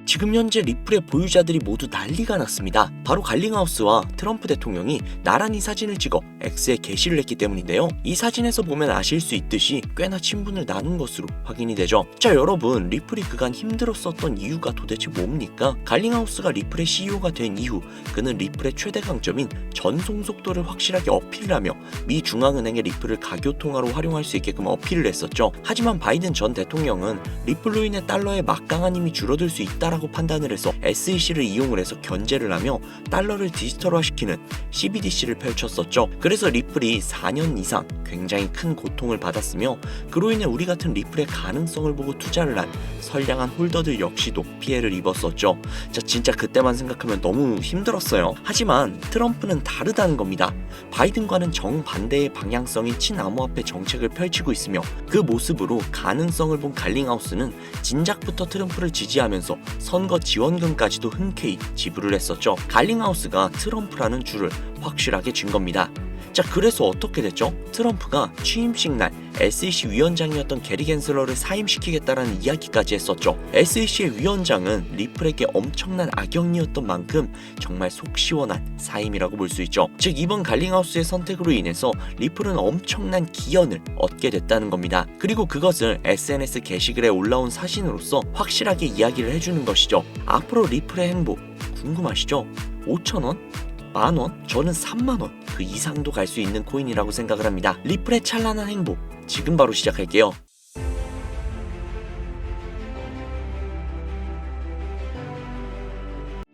지금 현재 리플의 보유자들이 모두 난리가 났습니다. 바로 갈링하우스와 트럼프 대통령이 나란히 사진을 찍어 X에 게시를 했기 때문인데요. 이 사진에서 보면 아실 수 있듯이 꽤나 친분을 나눈 것으로 확인이 되죠. 자, 여러분, 리플이 그간 힘들었었던 이유가 도대체 뭡니까? 갈링하우스가 리플의 CEO가 된 이후 그는 리플의 최대 강점인 전송 속도를 확실하게 어필을 하며 미 중앙은행의 리플을 가교통화로 활용할 수 있게끔 어필을 했었죠. 하지만 바이든 전 대통령은 리플로 인해 달러의 막강한 힘이 줄어들 수 있다라고 판단을 해서 SEC를 이용을 해서 견제를 하며 달러를 디지털화시키는 CBDC를 펼쳤었죠. 그래서 리플이 4년 이상 굉장히 큰 고통을 받았으며 그로 인해 우리 같은 리플의 가능성을 보고 투자를 한 선량한 홀더들 역시도 피해를 입었었죠. 자, 진짜 그때만 생각하면 너무 힘들었어요. 하지만 트럼프는 다르다는 겁니다. 바이든과는 정반대의 방향성인 친암호화폐 정책을 펼치고 있으며 그 모습으로 가능성을 본 갈링하우스는 진작부터 트럼프를 지지하면서 선거 지원금까지도 흔쾌히 지불을 했었죠. 갈링하우스가 트럼프라는 줄을 확실하게 쥔 겁니다. 자, 그래서 어떻게 됐죠? 트럼프가 취임식 날 SEC 위원장이었던 게리 갠슬러를 사임시키겠다라는 이야기까지 했었죠. SEC의 위원장은 리플에게 엄청난 악영이었던 만큼 정말 속 시원한 사임이라고 볼 수 있죠. 즉, 이번 갈링하우스의 선택으로 인해서 리플은 엄청난 기여를 얻게 됐다는 겁니다. 그리고 그것을 SNS 게시글에 올라온 사진으로서 확실하게 이야기를 해주는 것이죠. 앞으로 리플의 행보 궁금하시죠? 5,000원? 만원? 저는 3만원 그 이상도 갈 수 있는 코인이라고 생각을 합니다. 리플의 찬란한 행보 지금 바로 시작할게요.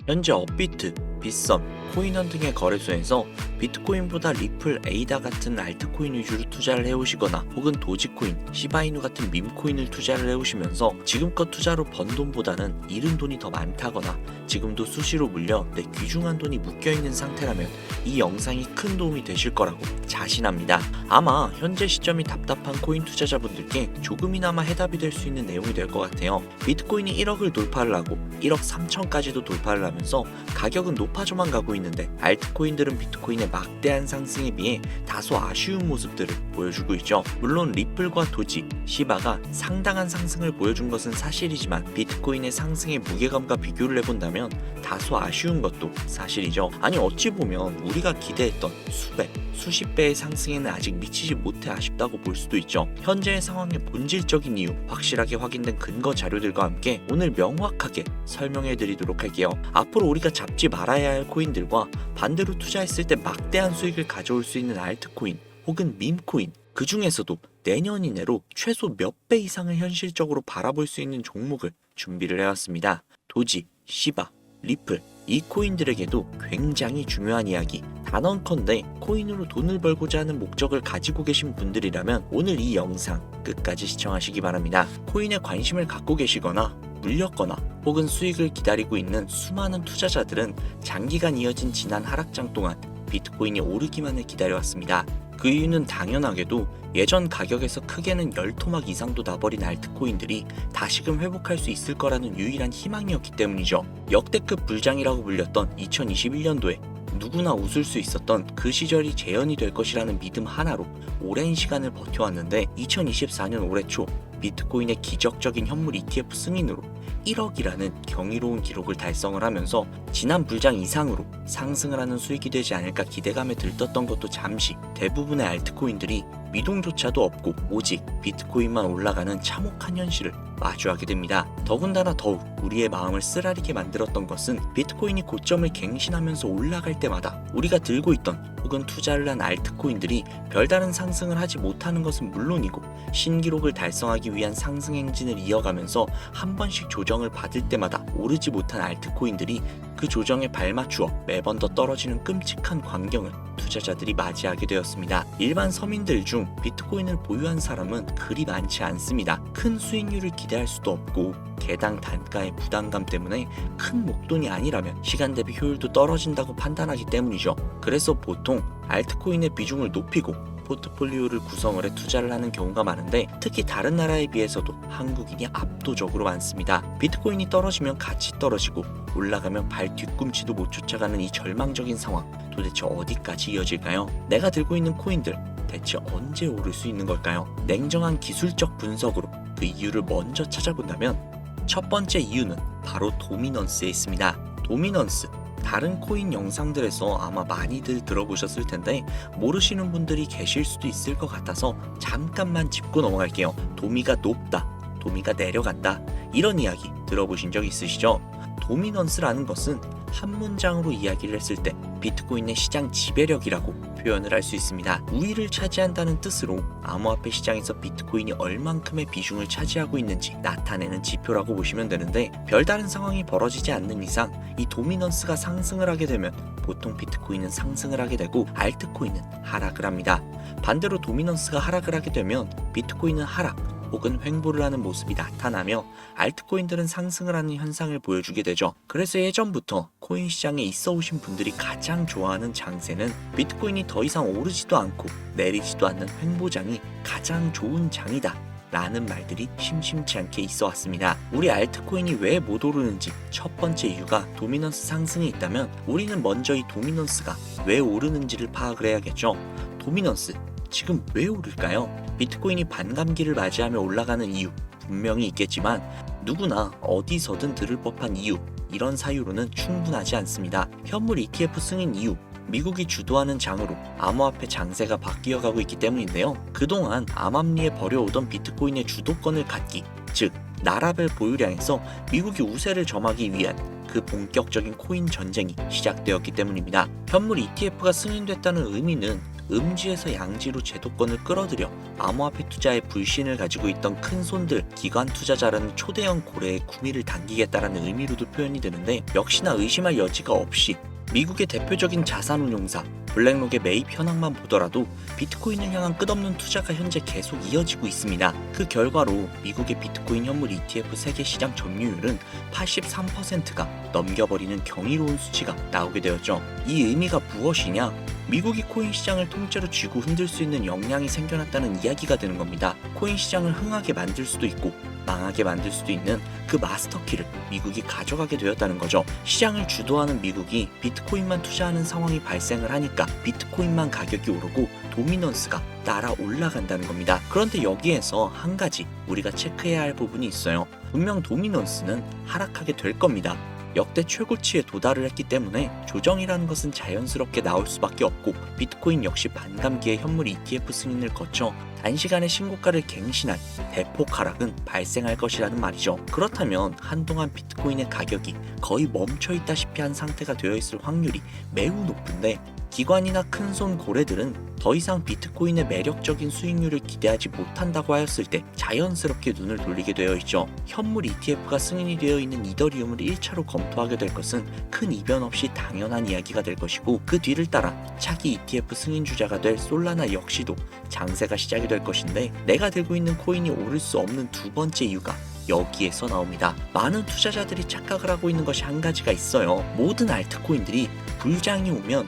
현재 업비트, 빗썸, 코인원 등의 거래소에서 비트코인보다 리플, 에이다 같은 알트코인 위주로 투자를 해오시거나 혹은 도지코인, 시바이누 같은 밈코인을 투자를 해오시면서 지금껏 투자로 번 돈보다는 잃은 돈이 더 많다거나 지금도 수시로 물려 내 귀중한 돈이 묶여있는 상태라면 이 영상이 큰 도움이 되실 거라고 자신합니다. 아마 현재 시점이 답답한 코인 투자자분들께 조금이나마 해답이 될 수 있는 내용이 될 것 같아요. 비트코인이 1억을 돌파를 하고 1억 3천까지도 돌파를 하면서 가격은 높아져만 가고 있는데 알트코인들은 비트코인의 막대한 상승에 비해 다소 아쉬운 모습들을 보여주고 있죠. 물론 리플과 도지, 시바가 상당한 상승을 보여준 것은 사실이지만 비트코인의 상승의 무게감과 비교를 해본다면 다소 아쉬운 것도 사실이죠. 아니, 어찌 보면 우리가 기대했던 수백, 수십 배의 상승에는 아직 미치지 못해 아쉽다고 볼 수도 있죠. 현재의 상황의 본질적인 이유 확실하게 확인된 근거 자료들과 함께 오늘 명확하게 설명해 드리도록 할게요. 앞으로 우리가 잡지 말아야 할 코인들과 반대로 투자했을 때 막대한 수익을 가져올 수 있는 알트코인 혹은 밈코인, 그 중에서도 내년 이내로 최소 몇 배 이상을 현실적으로 바라볼 수 있는 종목을 준비를 해왔습니다. 도지, 시바, 리플, 이 코인들에게도 굉장히 중요한 이야기. 단언컨대 코인으로 돈을 벌고자 하는 목적을 가지고 계신 분들이라면 오늘 이 영상 끝까지 시청하시기 바랍니다. 코인에 관심을 갖고 계시거나 물렸거나 혹은 수익을 기다리고 있는 수많은 투자자들은 장기간 이어진 지난 하락장 동안 비트코인이 오르기만을 기다려왔습니다. 그 이유는 당연하게도 예전 가격에서 크게는 10토막 이상도 나버린 알트코인들이 다시금 회복할 수 있을 거라는 유일한 희망이었기 때문이죠. 역대급 불장이라고 불렸던 2021년도에 누구나 웃을 수 있었던 그 시절이 재현이 될 것이라는 믿음 하나로 오랜 시간을 버텨왔는데 2024년 올해 초 비트코인의 기적적인 현물 ETF 승인으로 1억이라는 경이로운 기록을 달성을 하면서 지난 불장 이상으로 상승을 하는 수익이 되지 않을까 기대감에 들떴던 것도 잠시 대부분의 알트코인들이 미동조차도 없고 오직 비트코인만 올라가는 참혹한 현실을 마주하게 됩니다. 더군다나 더욱 우리의 마음을 쓰라리게 만들었던 것은 비트코인이 고점을 갱신하면서 올라갈 때마다 우리가 들고 있던 혹은 투자를 한 알트코인들이 별다른 상승을 하지 못하는 것은 물론이고 신기록을 달성하기 위한 상승 행진을 이어가면서 한 번씩 조정을 받을 때마다 오르지 못한 알트코인들이 그 조정에 발맞추어 매번 더 떨어지는 끔찍한 광경을 투자자들이 맞이하게 되었습니다. 일반 서민들 중 비트코인을 보유한 사람은 그리 많지 않습니다. 큰 수익률을 기대할 수도 없고 개당 단가의 부담감 때문에 큰 목돈이 아니라면 시간 대비 효율도 떨어진다고 판단하기 때문이죠. 그래서 보통 알트코인의 비중을 높이고 포트폴리오를 구성을 해 투자를 하는 경우가 많은데 특히 다른 나라에 비해서도 한국인이 압도적으로 많습니다. 비트코인이 떨어지면 같이 떨어지고 올라가면 발 뒤꿈치도 못 쫓아가는 이 절망적인 상황, 도대체 어디까지 이어질까요? 내가 들고 있는 코인들 대체 언제 오를 수 있는 걸까요? 냉정한 기술적 분석으로 그 이유를 먼저 찾아본다면 첫 번째 이유는 바로 도미넌스에 있습니다. 도미넌스, 다른 코인 영상들에서 아마 많이들 들어보셨을 텐데 모르시는 분들이 계실 수도 있을 것 같아서 잠깐만 짚고 넘어갈게요. 도미가 높다, 도미가 내려간다, 이런 이야기 들어보신 적 있으시죠? 도미넌스라는 것은 한 문장으로 이야기를 했을 때 비트코인의 시장 지배력이라고 표현을 할 수 있습니다. 우위를 차지한다는 뜻으로 암호화폐 시장에서 비트코인이 얼만큼의 비중을 차지하고 있는지 나타내는 지표라고 보시면 되는데, 별다른 상황이 벌어지지 않는 이상 이 도미넌스가 상승을 하게 되면 보통 비트코인은 상승을 하게 되고 알트코인은 하락을 합니다. 반대로 도미넌스가 하락을 하게 되면 비트코인은 하락 혹은 횡보를 하는 모습이 나타나며 알트코인들은 상승을 하는 현상을 보여주게 되죠. 그래서 예전부터 코인 시장에 있어 오신 분들이 가장 좋아하는 장세는 비트코인이 더 이상 오르지도 않고 내리지도 않는 횡보장이 가장 좋은 장이다 라는 말들이 심심치 않게 있어 왔습니다. 우리 알트코인이 왜 못 오르는지 첫 번째 이유가 도미넌스 상승이 있다면 우리는 먼저 이 도미넌스가 왜 오르는지를 파악을 해야겠죠. 도미넌스, 지금 왜 오를까요? 비트코인이 반감기를 맞이하며 올라가는 이유 분명히 있겠지만 누구나 어디서든 들을 법한 이유, 이런 사유로는 충분하지 않습니다. 현물 ETF 승인 이유, 미국이 주도하는 장으로 암호화폐 장세가 바뀌어가고 있기 때문인데요. 그동안 암암리에 벌여오던 비트코인의 주도권을 갖기, 즉 나라별 보유량에서 미국이 우세를 점하기 위한 그 본격적인 코인 전쟁이 시작되었기 때문입니다. 현물 ETF가 승인됐다는 의미는 음지에서 양지로 제도권을 끌어들여 암호화폐 투자에 불신을 가지고 있던 큰 손들, 기관 투자자라는 초대형 고래의 구미를 당기겠다라는 의미로도 표현이 되는데, 역시나 의심할 여지가 없이 미국의 대표적인 자산운용사 블랙록의 매입 현황만 보더라도 비트코인을 향한 끝없는 투자가 현재 계속 이어지고 있습니다. 그 결과로 미국의 비트코인 현물 ETF 세계 시장 점유율은 83%가 넘겨버리는 경이로운 수치가 나오게 되었죠. 이 의미가 무엇이냐? 미국이 코인 시장을 통째로 쥐고 흔들 수 있는 역량이 생겨났다는 이야기가 되는 겁니다. 코인 시장을 흥하게 만들 수도 있고 망하게 만들 수도 있는 그 마스터키를 미국이 가져가게 되었다는 거죠. 시장을 주도하는 미국이 비트코인만 투자하는 상황이 발생을 하니까 비트코인만 가격이 오르고 도미넌스가 따라 올라간다는 겁니다. 그런데 여기에서 한 가지 우리가 체크해야 할 부분이 있어요. 분명 도미넌스는 하락하게 될 겁니다. 역대 최고치에 도달을 했기 때문에 조정이라는 것은 자연스럽게 나올 수밖에 없고, 비트코인 역시 반감기의 현물 ETF 승인을 거쳐 단시간에 신고가를 갱신한 대폭 하락은 발생할 것이라는 말이죠. 그렇다면 한동안 비트코인의 가격이 거의 멈춰있다시피 한 상태가 되어 있을 확률이 매우 높은데, 기관이나 큰손 고래들은 더 이상 비트코인의 매력적인 수익률을 기대하지 못한다고 하였을 때 자연스럽게 눈을 돌리게 되어 있죠. 현물 ETF가 승인이 되어 있는 이더리움을 1차로 검토하게 될 것은 큰 이변 없이 당연한 이야기가 될 것이고, 그 뒤를 따라 차기 ETF 승인 주자가 될 솔라나 역시도 장세가 시작이 될 것인데, 내가 들고 있는 코인이 오를 수 없는 두 번째 이유가 여기에서 나옵니다. 많은 투자자들이 착각을 하고 있는 것이 한 가지가 있어요. 모든 알트코인들이 불장이 오면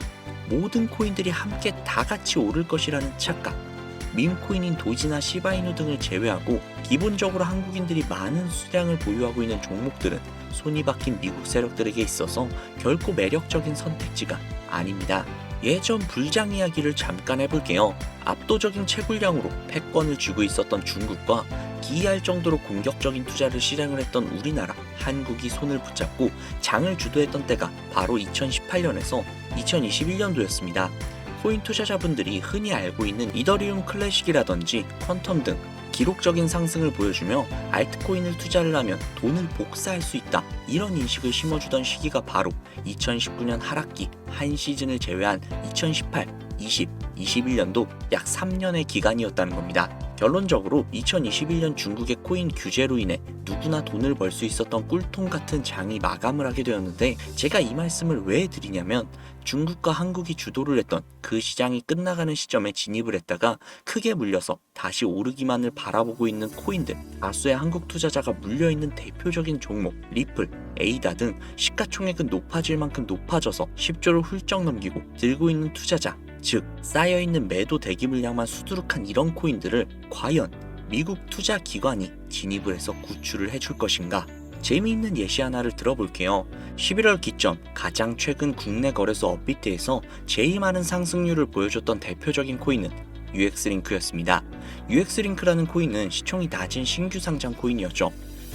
모든 코인들이 함께 다 같이 오를 것이라는 착각. 밈코인인 도지나 시바이누 등을 제외하고 기본적으로 한국인들이 많은 수량을 보유하고 있는 종목들은 손이 박힌 미국 세력들에게 있어서 결코 매력적인 선택지가 아닙니다. 예전 불장 이야기를 잠깐 해볼게요. 압도적인 채굴량으로 패권을 쥐고 있었던 중국과 기이할 정도로 공격적인 투자를 실행을 했던 우리나라, 한국이 손을 붙잡고 장을 주도했던 때가 바로 2018년에서 2021년도였습니다. 코인 투자자분들이 흔히 알고 있는 이더리움 클래식이라든지 퀀텀 등 기록적인 상승을 보여주며 알트코인을 투자를 하면 돈을 복사할 수 있다, 이런 인식을 심어주던 시기가 바로 2019년 하락기 한 시즌을 제외한 2018, 20, 21년도 약 3년의 기간이었다는 겁니다. 결론적으로 2021년 중국의 코인 규제로 인해 누구나 돈을 벌 수 있었던 꿀통 같은 장이 마감을 하게 되었는데, 제가 이 말씀을 왜 드리냐면, 중국과 한국이 주도를 했던 그 시장이 끝나가는 시점에 진입을 했다가 크게 물려서 다시 오르기만을 바라보고 있는 코인들, 다수의 한국 투자자가 물려있는 대표적인 종목 리플, 에이다 등 시가총액은 높아질 만큼 높아져서 10조를 훌쩍 넘기고 들고 있는 투자자, 즉 쌓여있는 매도 대기 물량만 수두룩한 이런 코인들을 과연 미국 투자 기관이 진입을 해서 구출을 해줄 것인가? 재미있는 예시 하나를 들어볼게요. 11월 기점 가장 최근 국내 거래소 업비트에서 제일 많은 상승률을 보여줬던 대표적인 코인은 UX링크였습니다. UX링크라는 코인은 시총이 낮은 신규 상장 코인이었죠.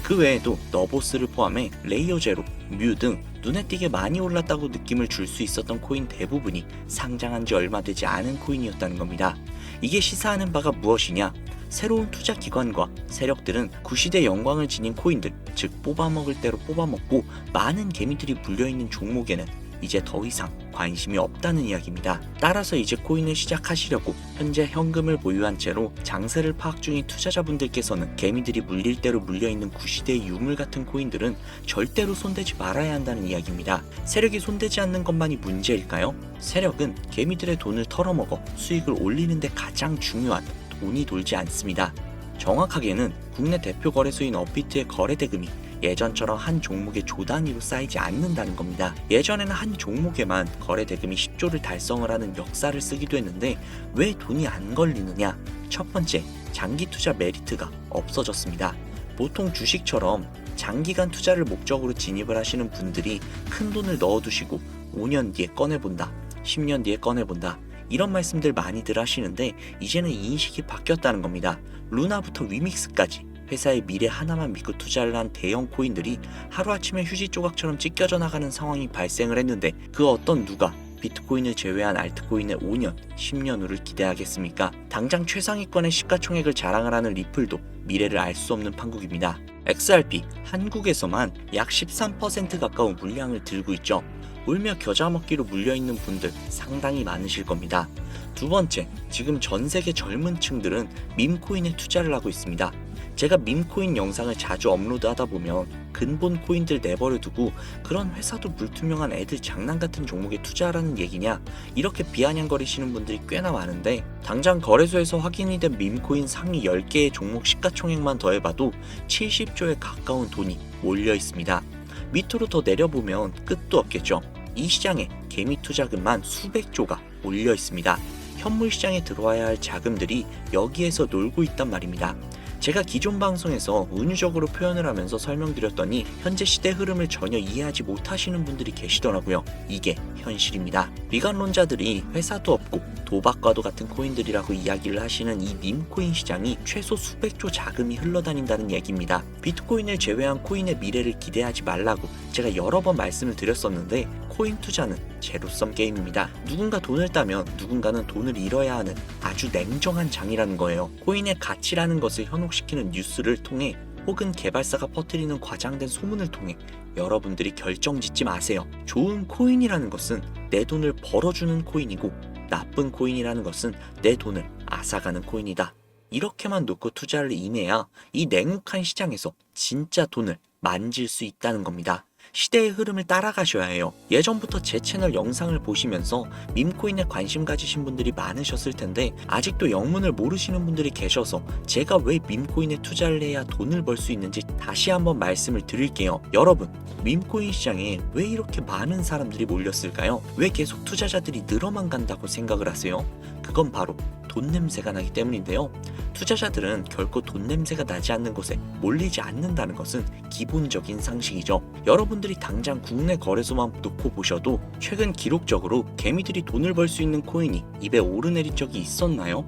그 외에도 너보스를 포함해 레이어 제로, 뮤 등 눈에 띄게 많이 올랐다고 느낌을 줄 수 있었던 코인 대부분이 상장한 지 얼마 되지 않은 코인이었다는 겁니다. 이게 시사하는 바가 무엇이냐? 새로운 투자 기관과 세력들은 구시대 영광을 지닌 코인들, 즉 뽑아먹을 대로 뽑아먹고 많은 개미들이 물려있는 종목에는 이제 더 이상 관심이 없다는 이야기입니다. 따라서 이제 코인을 시작하시려고 현재 현금을 보유한 채로 장세를 파악 중인 투자자분들께서는 개미들이 물릴 대로 물려있는 구시대의 유물 같은 코인들은 절대로 손대지 말아야 한다는 이야기입니다. 세력이 손대지 않는 것만이 문제일까요? 세력은 개미들의 돈을 털어먹어 수익을 올리는 데 가장 중요한 돈이 돌지 않습니다. 정확하게는 국내 대표 거래소인 업비트의 거래 대금이 예전처럼 한 종목의 조 단위로 쌓이지 않는다는 겁니다. 예전에는 한 종목에만 거래 대금이 10조를 달성을 하는 역사를 쓰기도 했는데 왜 돈이 안 걸리느냐? 첫 번째, 장기 투자 메리트가 없어졌습니다. 보통 주식처럼 장기간 투자를 목적으로 진입을 하시는 분들이 큰 돈을 넣어두시고 5년 뒤에 꺼내본다, 10년 뒤에 꺼내본다, 이런 말씀들 많이들 하시는데 이제는 인식이 바뀌었다는 겁니다. 루나부터 위믹스까지 회사의 미래 하나만 믿고 투자를 한 대형 코인들이 하루아침에 휴지 조각처럼 찢겨져 나가는 상황이 발생을 했는데 그 어떤 누가 비트코인을 제외한 알트코인의 5년, 10년 후를 기대하겠습니까? 당장 최상위권의 시가총액을 자랑을 하는 리플도 미래를 알 수 없는 판국입니다. XRP, 한국에서만 약 13% 가까운 물량을 들고 있죠. 울며 겨자 먹기로 물려있는 분들 상당히 많으실 겁니다. 두 번째, 지금 전 세계 젊은 층들은 밈코인에 투자를 하고 있습니다. 제가 밈코인 영상을 자주 업로드하다 보면 근본 코인들 내버려 두고 그런 회사도 불투명한 애들 장난 같은 종목에 투자하라는 얘기냐, 이렇게 비아냥거리시는 분들이 꽤나 많은데 당장 거래소에서 확인이 된 밈코인 상위 10개의 종목 시가총액만 더해봐도 70조에 가까운 돈이 몰려 있습니다. 밑으로 더 내려보면 끝도 없겠죠. 이 시장에 개미 투자금만 수백조가 몰려 있습니다. 현물 시장에 들어와야 할 자금들이 여기에서 놀고 있단 말입니다. 제가 기존 방송에서 은유적으로 표현을 하면서 설명드렸더니 현재 시대 흐름을 전혀 이해하지 못하시는 분들이 계시더라고요. 이게 현실입니다. 비관론자들이 회사도 없고 도박과도 같은 코인들이라고 이야기를 하시는 이 밈코인 시장이 최소 수백조 자금이 흘러다닌다는 얘기입니다. 비트코인을 제외한 코인의 미래를 기대하지 말라고 제가 여러 번 말씀을 드렸었는데 코인 투자는 제로섬 게임입니다. 누군가 돈을 따면 누군가는 돈을 잃어야 하는 아주 냉정한 장이라는 거예요. 코인의 가치라는 것을 현혹시키는 뉴스를 통해 혹은 개발사가 퍼뜨리는 과장된 소문을 통해 여러분들이 결정짓지 마세요. 좋은 코인이라는 것은 내 돈을 벌어주는 코인이고 나쁜 코인이라는 것은 내 돈을 앗아가는 코인이다. 이렇게만 놓고 투자를 임해야 이 냉혹한 시장에서 진짜 돈을 만질 수 있다는 겁니다. 시대의 흐름을 따라가셔야 해요. 예전부터 제 채널 영상을 보시면서 밈코인에 관심 가지신 분들이 많으셨을 텐데 아직도 영문을 모르시는 분들이 계셔서 제가 왜 밈코인에 투자를 해야 돈을 벌 수 있는지 다시 한번 말씀을 드릴게요. 여러분, 밈코인 시장에 왜 이렇게 많은 사람들이 몰렸을까요? 왜 계속 투자자들이 늘어만 간다고 생각을 하세요? 그건 바로 돈 냄새가 나기 때문인데요. 투자자들은 결코 돈 냄새가 나지 않는 곳에 몰리지 않는다는 것은 기본적인 상식이죠. 여러분들이 당장 국내 거래소만 놓고 보셔도 최근 기록적으로 개미들이 돈을 벌 수 있는 코인이 입에 오르내린 적이 있었나요?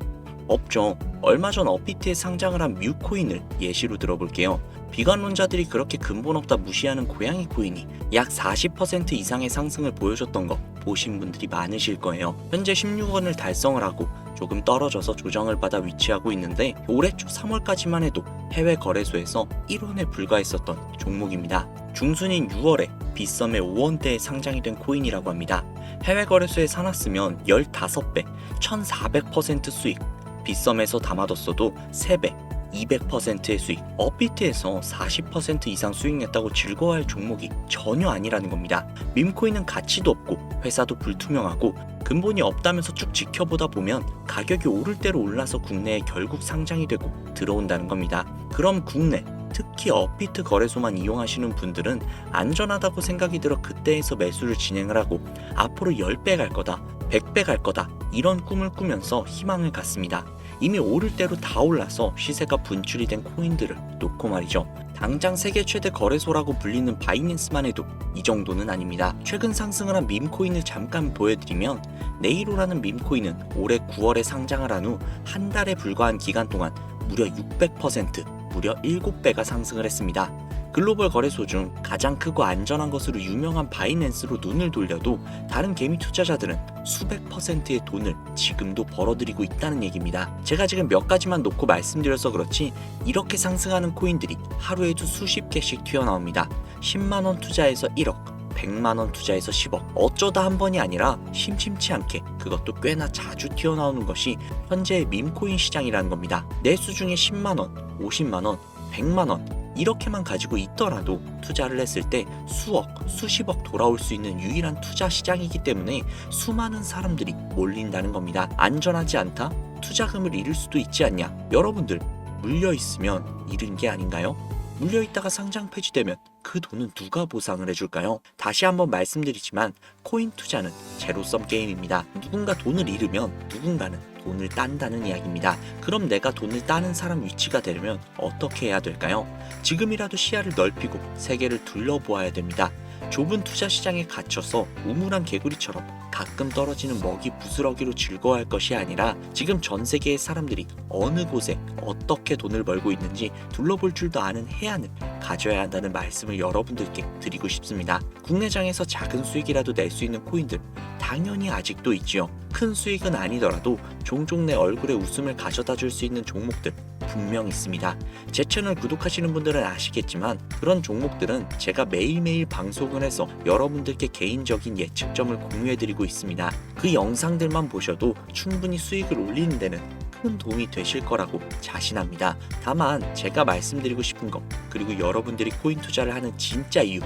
없죠. 얼마 전 업비트에 상장을 한 뮤코인을 예시로 들어볼게요. 비관론자들이 그렇게 근본 없다 무시하는 고양이 코인이 약 40% 이상의 상승을 보여줬던 거 보신 분들이 많으실 거예요. 현재 16원을 달성을 하고 조금 떨어져서 조정을 받아 위치하고 있는데 올해 초 3월까지만 해도 해외 거래소에서 1원에 불과했었던 종목입니다. 중순인 6월에 빗썸의 5원대에 상장이 된 코인이라고 합니다. 해외 거래소에 사놨으면 15배, 1400% 수익, 빗썸에서 담아뒀어도 3배, 200%의 수익, 업비트에서 40% 이상 수익 냈다고 즐거워할 종목이 전혀 아니라는 겁니다. 밈코인은 가치도 없고 회사도 불투명하고 근본이 없다면서 쭉 지켜보다 보면 가격이 오를 대로 올라서 국내에 결국 상장이 되고 들어온다는 겁니다. 그럼 국내, 특히 업비트 거래소만 이용하시는 분들은 안전하다고 생각이 들어 그때에서 매수를 진행을 하고 앞으로 10배 갈 거다, 100배 갈 거다, 이런 꿈을 꾸면서 희망을 갖습니다. 이미 오를 대로 다 올라서 시세가 분출이 된 코인들을 놓고 말이죠. 당장 세계 최대 거래소라고 불리는 바이낸스만 해도 이 정도는 아닙니다. 최근 상승을 한 밈코인을 잠깐 보여드리면 네이로라는 밈코인은 올해 9월에 상장을 한 후 한 달에 불과한 기간 동안 무려 600%, 무려 7배가 상승을 했습니다. 글로벌 거래소 중 가장 크고 안전한 것으로 유명한 바이낸스로 눈을 돌려도 다른 개미 투자자들은 수백 %의 돈을 지금도 벌어들이고 있다는 얘기입니다. 제가 지금 몇 가지만 놓고 말씀드려서 그렇지 이렇게 상승하는 코인들이 하루에도 수십 개씩 튀어나옵니다. 10만원 투자해서 1억, 100만원 투자해서 10억, 어쩌다 한 번이 아니라 심심치 않게 그것도 꽤나 자주 튀어나오는 것이 현재의 밈코인 시장이라는 겁니다. 내 수중에 10만원, 50만원, 100만원 이렇게만 가지고 있더라도 투자를 했을 때 수억, 수십억 돌아올 수 있는 유일한 투자 시장이기 때문에 수많은 사람들이 몰린다는 겁니다. 안전하지 않다? 투자금을 잃을 수도 있지 않냐? 여러분들 물려있으면 잃은 게 아닌가요? 물려있다가 상장 폐지되면 그 돈은 누가 보상을 해줄까요? 다시 한번 말씀드리지만 코인 투자는 제로섬 게임입니다. 누군가 돈을 잃으면 누군가는 돈을 딴다는 이야기입니다. 그럼 내가 돈을 따는 사람 위치가 되려면 어떻게 해야 될까요? 지금이라도 시야를 넓히고 세계를 둘러보아야 됩니다. 좁은 투자 시장에 갇혀서 우물한 개구리처럼 가끔 떨어지는 먹이 부스러기로 즐거워할 것이 아니라 지금 전 세계의 사람들이 어느 곳에 어떻게 돈을 벌고 있는지 둘러볼 줄도 아는 해안을 가져야 한다는 말씀을 여러분들께 드리고 싶습니다. 국내장에서 작은 수익이라도 낼 수 있는 코인들 당연히 아직도 있지요. 큰 수익은 아니더라도 종종 내 얼굴에 웃음을 가져다 줄 수 있는 종목들 분명 있습니다. 제 채널 구독하시는 분들은 아시겠지만 그런 종목들은 제가 매일매일 방송을 해서 여러분들께 개인적인 예측점을 공유해드리고 있습니다. 그 영상들만 보셔도 충분히 수익을 올리는 데는 큰 도움이 되실 거라고 자신합니다. 다만 제가 말씀드리고 싶은 것, 그리고 여러분들이 코인 투자를 하는 진짜 이유,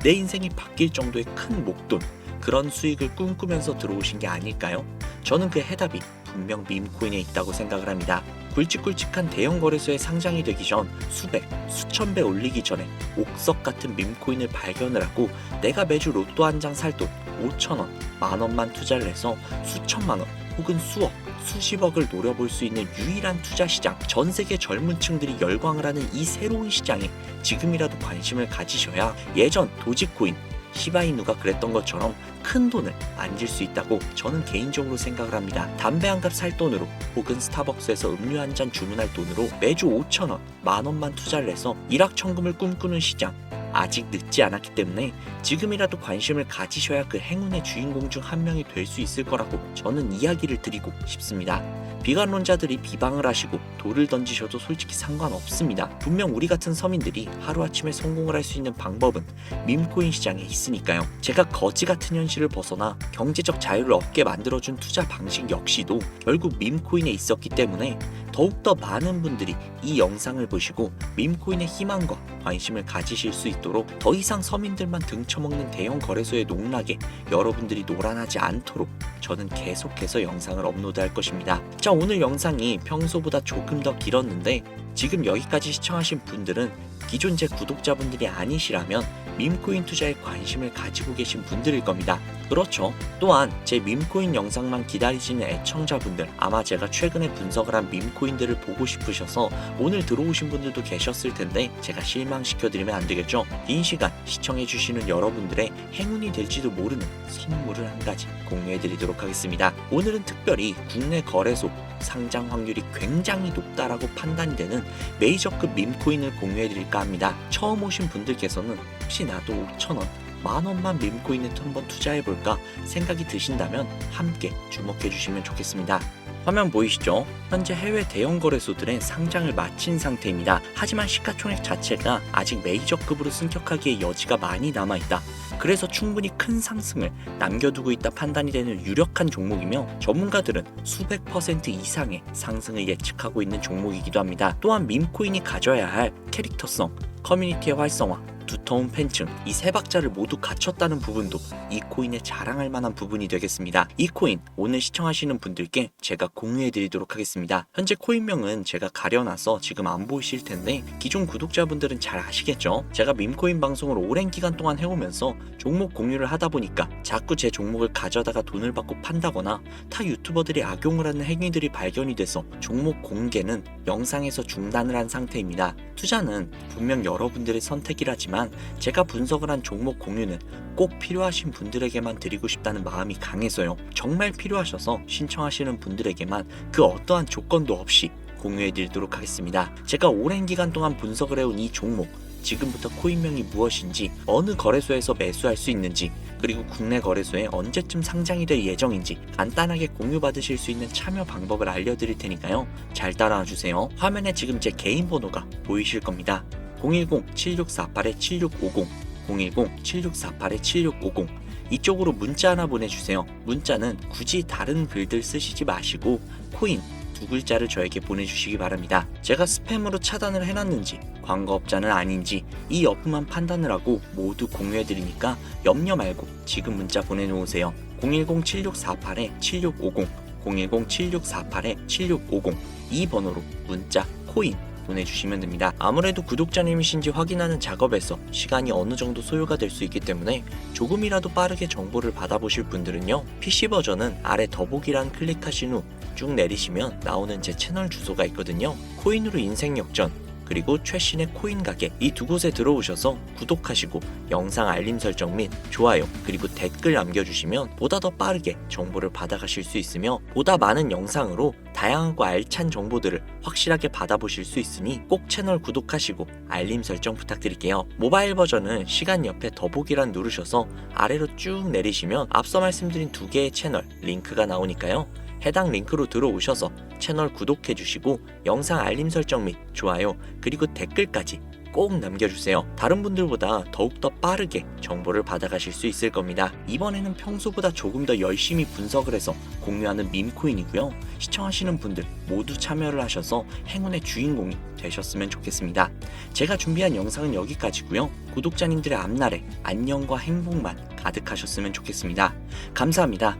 내 인생이 바뀔 정도의 큰 목돈, 그런 수익을 꿈꾸면서 들어오신 게 아닐까요? 저는 그 해답이 분명 밈코인에 있다고 생각을 합니다. 굵직굵직한 대형 거래소에 상장이 되기 전 수백, 수천 배 올리기 전에 옥석 같은 밈코인을 발견을 하고 내가 매주 로또 한 장 살 돈 5천원, 만원만 투자를 해서 수천만원 혹은 수억, 수십억을 노려볼 수 있는 유일한 투자 시장, 전 세계 젊은 층들이 열광을 하는 이 새로운 시장에 지금이라도 관심을 가지셔야 예전 도지코인, 시바이누가 그랬던 것처럼 큰 돈을 만질 수 있다고 저는 개인적으로 생각을 합니다. 담배 한 갑 살 돈으로 혹은 스타벅스에서 음료 한 잔 주문할 돈으로 매주 5천원, 만원만 투자를 해서 일확천금을 꿈꾸는 시장, 아직 늦지 않았기 때문에 지금이라도 관심을 가지셔야 그 행운의 주인공 중 한 명이 될 수 있을 거라고 저는 이야기를 드리고 싶습니다. 비관론자들이 비방을 하시고 돌을 던지셔도 솔직히 상관없습니다. 분명 우리 같은 서민들이 하루아침에 성공을 할 수 있는 방법은 밈코인 시장에 있으니까요. 제가 거지 같은 현실을 벗어나 경제적 자유를 얻게 만들어준 투자 방식 역시도 결국 밈코인에 있었기 때문에 더욱더 많은 분들이 이 영상을 보시고 밈코인의 희망과 관심을 가지실 수 있도록 더 이상 서민들만 등쳐먹는 대형 거래소의 농락에 여러분들이 노란하지 않도록 저는 계속해서 영상을 업로드할 것입니다. 자, 오늘 영상이 평소보다 조금 더 길었는데 지금 여기까지 시청하신 분들은 기존 제 구독자분들이 아니시라면 밈코인 투자에 관심을 가지고 계신 분들일 겁니다. 그렇죠. 또한 제 밈코인 영상만 기다리시는 애청자분들, 아마 제가 최근에 분석을 한 밈코인들을 보고 싶으셔서 오늘 들어오신 분들도 계셨을 텐데 제가 실망시켜드리면 안 되겠죠. 긴 시간 시청해주시는 여러분들의 행운이 될지도 모르는 선물을 한 가지 공유해드리도록 하겠습니다. 오늘은 특별히 국내 거래소 상장 확률이 굉장히 높다라고 판단이 되는 메이저급 밈코인을 공유해드릴까 합니다. 처음 오신 분들께서는 혹시 나도 5천원, 만원만 밈코인에 한번 투자해볼까 생각이 드신다면 함께 주목해주시면 좋겠습니다. 화면 보이시죠? 현재 해외 대형 거래소들의 상장을 마친 상태입니다. 하지만 시가총액 자체가 아직 메이저급으로 승격하기에 여지가 많이 남아있다. 그래서 충분히 큰 상승을 남겨두고 있다 판단이 되는 유력한 종목이며 전문가들은 수백 % 이상의 상승을 예측하고 있는 종목이기도 합니다. 또한 밈코인이 가져야 할 캐릭터성, 커뮤니티의 활성화, 두터운 팬층, 이 세 박자를 모두 갖췄다는 부분도 이 코인에 자랑할 만한 부분이 되겠습니다. 이 코인 오늘 시청하시는 분들께 제가 공유해 드리도록 하겠습니다. 현재 코인명은 제가 가려놔서 지금 안 보이실 텐데 기존 구독자분들은 잘 아시겠죠? 제가 밈코인 방송을 오랜 기간 동안 해오면서 종목 공유를 하다 보니까 자꾸 제 종목을 가져다가 돈을 받고 판다거나 타 유튜버들이 악용을 하는 행위들이 발견이 돼서 종목 공개는 영상에서 중단을 한 상태입니다. 투자는 분명 여러분들의 선택이라지만 제가 분석을 한 종목 공유는 꼭 필요하신 분들에게만 드리고 싶다는 마음이 강해서요. 정말 필요하셔서 신청하시는 분들에게만 그 어떠한 조건도 없이 공유해 드리도록 하겠습니다. 제가 오랜 기간 동안 분석을 해온 이 종목 지금부터 코인명이 무엇인지, 어느 거래소에서 매수할 수 있는지, 그리고 국내 거래소에 언제쯤 상장이 될 예정인지 간단하게 공유받으실 수 있는 참여 방법을 알려드릴 테니까요. 잘 따라와 주세요. 화면에 지금 제 개인 번호가 보이실 겁니다. 010-7648-7650, 010-7648-7650 이쪽으로 문자 하나 보내주세요. 문자는 굳이 다른 글들 쓰시지 마시고 코인 두 글자를 저에게 보내주시기 바랍니다. 제가 스팸으로 차단을 해놨는지 광고업자는 아닌지 이 여부만 판단을 하고 모두 공유해드리니까 염려 말고 지금 문자 보내놓으세요. 010-7648-7650, 010-7648-7650 이 번호로 문자 코인 보내주시면 됩니다. 아무래도 구독자님이신지 확인하는 작업에서 시간이 어느 정도 소요가 될 수 있기 때문에 조금이라도 빠르게 정보를 받아보실 분들은요, PC 버전은 아래 더보기란 클릭하신 후 쭉 내리시면 나오는 제 채널 주소가 있거든요. 코인으로 인생 역전, 그리고 최신의 코인 가게 이 두 곳에 들어오셔서 구독하시고 영상 알림 설정 및 좋아요 그리고 댓글 남겨주시면 보다 더 빠르게 정보를 받아가실 수 있으며 보다 많은 영상으로 다양하고 알찬 정보들을 확실하게 받아보실 수 있으니 꼭 채널 구독하시고 알림 설정 부탁드릴게요. 모바일 버전은 시간 옆에 더보기란 누르셔서 아래로 쭉 내리시면 앞서 말씀드린 두 개의 채널 링크가 나오니까요. 해당 링크로 들어오셔서 채널 구독해주시고 영상 알림 설정 및 좋아요 그리고 댓글까지 꼭 남겨주세요. 다른 분들보다 더욱더 빠르게 정보를 받아가실 수 있을 겁니다. 이번에는 평소보다 조금 더 열심히 분석을 해서 공유하는 밈코인이고요. 시청하시는 분들 모두 참여를 하셔서 행운의 주인공이 되셨으면 좋겠습니다. 제가 준비한 영상은 여기까지고요. 구독자님들의 앞날에 안녕과 행복만 가득하셨으면 좋겠습니다. 감사합니다.